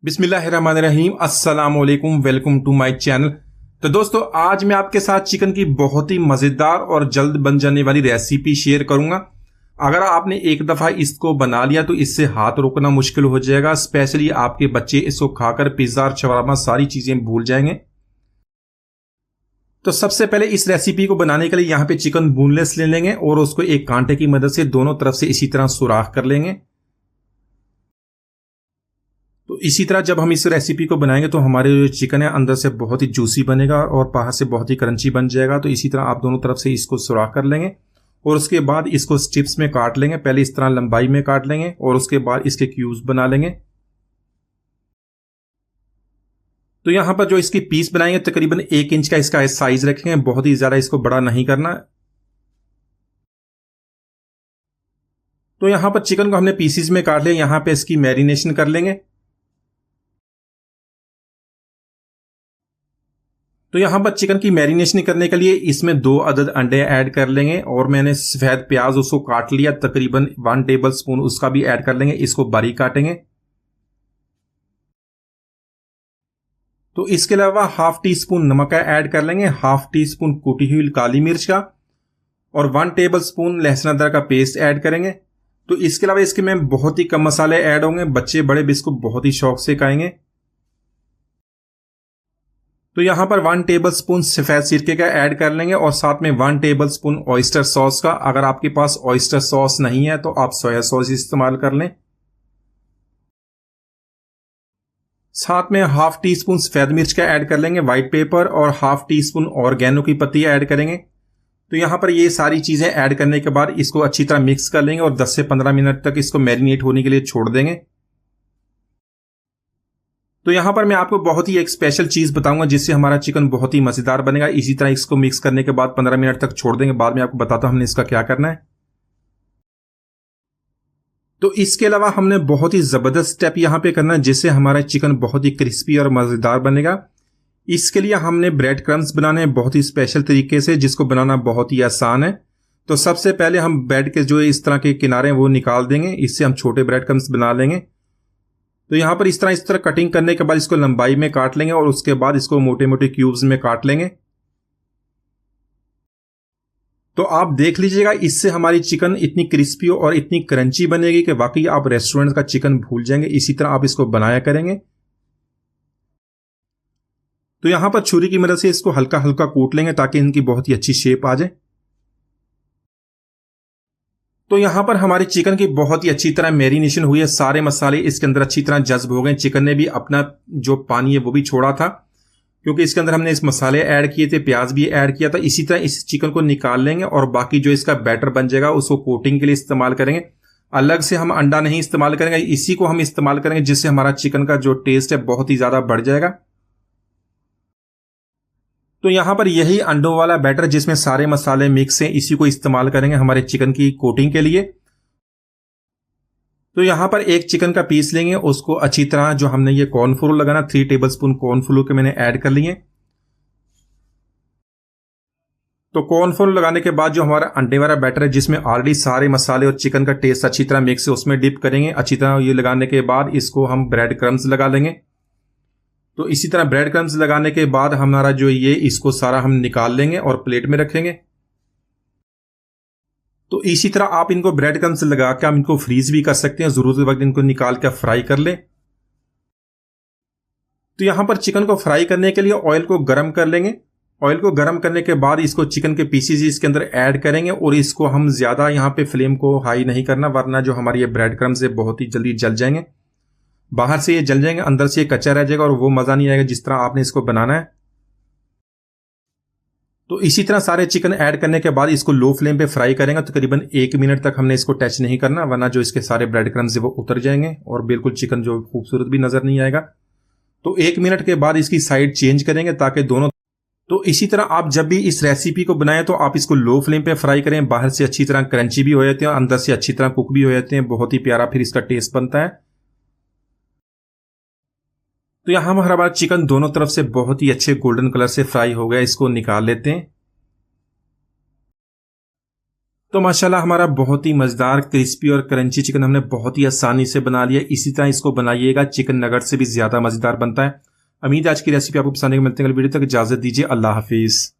बिस्मिल्लाहिर्रहमानिर्रहीम, अस्सलाम वालेकुम, वेलकम टू माय चैनल। तो दोस्तों, आज मैं आपके साथ चिकन की बहुत ही मज़ेदार और जल्द बन जाने वाली रेसिपी शेयर करूंगा। अगर आपने एक दफ़ा इसको बना लिया तो इससे हाथ रोकना मुश्किल हो जाएगा। स्पेशली आपके बच्चे इसको खाकर पिज़्ज़ा और शवारमा सारी चीज़ें भूल जाएंगे। तो सबसे पहले इस रेसिपी को बनाने के लिए यहाँ पे चिकन बोनलेस ले लेंगे और उसको एक कांटे की मदद से दोनों तरफ से इसी तरह सुराख कर लेंगे। तो इसी तरह जब हम इस रेसिपी को बनाएंगे तो हमारे जो चिकन है अंदर से बहुत ही जूसी बनेगा और बाहर से बहुत ही क्रंची बन जाएगा। तो इसी तरह आप दोनों तरफ से इसको सुराख कर लेंगे और उसके बाद इसको स्ट्रिप्स में काट लेंगे। पहले इस तरह लंबाई में काट लेंगे और उसके बाद इसके क्यूब्स बना लेंगे। तो यहां पर जो इसकी पीस बनाएंगे तकरीबन 1 इंच का इसका साइज रखेंगे, बहुत ही ज्यादा इसको बड़ा नहीं करना। तो यहां पर चिकन को हमने पीसीज में काट लिया। यहां पे इसकी मैरिनेशन कर लेंगे। तो यहां पर चिकन की मैरिनेशन करने के लिए इसमें 2 अदद अंडे ऐड कर लेंगे और मैंने सफेद प्याज उसको काट लिया, तकरीबन 1 टेबल स्पून उसका भी ऐड कर लेंगे। इसको बारीक काटेंगे। तो इसके अलावा हाफ टी स्पून नमक का ऐड कर लेंगे, हाफ टी स्पून कुटी हुई काली मिर्च का और 1 टेबल स्पून लहसुन अदरक का पेस्ट ऐड करेंगे। तो इसके अलावा इसके में बहुत ही कम मसाले ऐड होंगे, बच्चे बड़े भी इसको बहुत ही शौक से खाएंगे। तो यहां पर 1 टेबल स्पून सफेद सिरके का ऐड कर लेंगे और साथ में 1 टेबल स्पून ऑयस्टर सॉस का। अगर आपके पास ऑयस्टर सॉस नहीं है तो आप सोया सॉस इस्तेमाल कर लें। साथ में हाफ टी स्पून सफेद मिर्च का ऐड कर लेंगे, व्हाइट पेपर और हाफ टी स्पून ऑर्गेनो की पत्ती ऐड करेंगे। तो यहां पर ये सारी चीजें ऐड करने के बाद इसको अच्छी तरह मिक्स कर लेंगे और 10 से 15 मिनट तक इसको मैरिनेट होने के लिए छोड़ देंगे। तो यहां पर मैं आपको बहुत ही एक स्पेशल चीज बताऊंगा जिससे हमारा चिकन बहुत ही मजेदार बनेगा। इसी तरह इसको मिक्स करने के बाद 15 मिनट तक छोड़ देंगे। बाद में आपको बताता हूं हमने इसका क्या करना है। तो इसके अलावा हमने बहुत ही जबरदस्त स्टेप यहां पे करना है जिससे हमारा चिकन बहुत ही क्रिस्पी और मजेदार बनेगा। इसके लिए हमने ब्रेड क्रम्स बनाने हैं बहुत ही स्पेशल तरीके से, जिसको बनाना बहुत ही आसान है। तो सबसे पहले हम ब्रेड के जो इस तरह के किनारे हैं वो निकाल देंगे। इससे हम छोटे ब्रेड क्रम्स बना लेंगे। तो यहां पर इस तरह कटिंग करने के बाद इसको लंबाई में काट लेंगे और उसके बाद इसको मोटे मोटे क्यूब्स में काट लेंगे। तो आप देख लीजिएगा, इससे हमारी चिकन इतनी क्रिस्पी और इतनी क्रंची बनेगी कि वाकई आप रेस्टोरेंट का चिकन भूल जाएंगे। इसी तरह आप इसको बनाया करेंगे। तो यहां पर छुरी की मदद से इसको हल्का हल्का कूट लेंगे ताकि इनकी बहुत ही अच्छी शेप आ जाए। तो यहां पर हमारी चिकन की बहुत ही अच्छी तरह मैरिनेशन हुई है। सारे मसाले इसके अंदर अच्छी तरह जज्ब हो गए। चिकन ने भी अपना जो पानी है वो भी छोड़ा था क्योंकि इसके अंदर हमने इस मसाले ऐड किए थे, प्याज भी ऐड किया था। इसी तरह इस चिकन को निकाल लेंगे और बाकी जो इसका बैटर बन जाएगा उसको कोटिंग के लिए इस्तेमाल करेंगे। अलग से हम अंडा नहीं इस्तेमाल करेंगे, इसी को हम इस्तेमाल करेंगे जिससे हमारा चिकन का जो टेस्ट है बहुत ही ज्यादा बढ़ जाएगा। तो यहां पर यही अंडों वाला बैटर जिसमें सारे मसाले मिक्स हैं, इसी को इस्तेमाल करेंगे हमारे चिकन की कोटिंग के लिए। तो यहां पर एक चिकन का पीस लेंगे, उसको अच्छी तरह जो हमने ये कॉर्नफ्लोर लगाना 3 टेबल स्पून कॉर्नफ्लोर के मैंने ऐड कर लिए। तो कॉर्नफ्लोर लगाने के बाद जो हमारा अंडे वाला बैटर है जिसमें ऑलरेडी सारे मसाले और चिकन का टेस्ट अच्छी तरह मिक्स है उसमें डिप करेंगे। अच्छी तरह ये लगाने के बाद इसको हम ब्रेड क्रम्स लगा लेंगे। तो इसी तरह ब्रेड क्रम्स लगाने के बाद हमारा जो ये इसको सारा हम निकाल लेंगे और प्लेट में रखेंगे। तो इसी तरह आप इनको ब्रेड क्रम्स लगा के हम इनको फ्रीज भी कर सकते हैं, जरूरत के वक्त इनको निकाल कर फ्राई कर ले। तो यहां पर चिकन को फ्राई करने के लिए ऑयल को गर्म कर लेंगे। ऑयल को गर्म करने के बाद इसको चिकन के पीसेस इसके अंदर ऐड करेंगे और इसको हम ज्यादा यहां पे फ्लेम को हाई नहीं करना, वरना जो हमारी ये ब्रेड क्रम्स है बहुत ही जल्दी जल जाएंगे। बाहर से ये जल जाएंगे, अंदर से ये कच्चा रह जाएगा और वो मजा नहीं आएगा जिस तरह आपने इसको बनाना है। तो इसी तरह सारे चिकन ऐड करने के बाद इसको लो फ्लेम पे फ्राई करेंगे। तकरीबन 1 मिनट तक हमने इसको टच नहीं करना, वरना जो इसके सारे ब्रेड क्रम्स है वो उतर जाएंगे और बिल्कुल चिकन जो खूबसूरत भी नजर नहीं आएगा। तो 1 मिनट के बाद इसकी साइड चेंज करेंगे ताकि दोनों। तो इसी तरह आप जब भी इस रेसिपी को बनाएं तो आप इसको लो फ्लेम पे फ्राई करें। बाहर से अच्छी तरह क्रंची भी हो जाते हैं और अंदर से अच्छी तरह कुक भी हो जाते हैं। बहुत ही प्यारा फिर इसका टेस्ट बनता है। तो यहां हमारा चिकन दोनों तरफ से बहुत ही अच्छे गोल्डन कलर से फ्राई हो गया। इसको निकाल लेते हैं। तो माशाल्लाह हमारा बहुत ही मजेदार क्रिस्पी और क्रंची चिकन हमने बहुत ही आसानी से बना लिया। इसी तरह इसको बनाइएगा, चिकन नगेट से भी ज्यादा मजेदार बनता है। उम्मीद है आज की रेसिपी आपको पसंद आएगी। मिलते हैं अगली वीडियो तक, इजाजत दीजिए, अल्लाह हाफिज।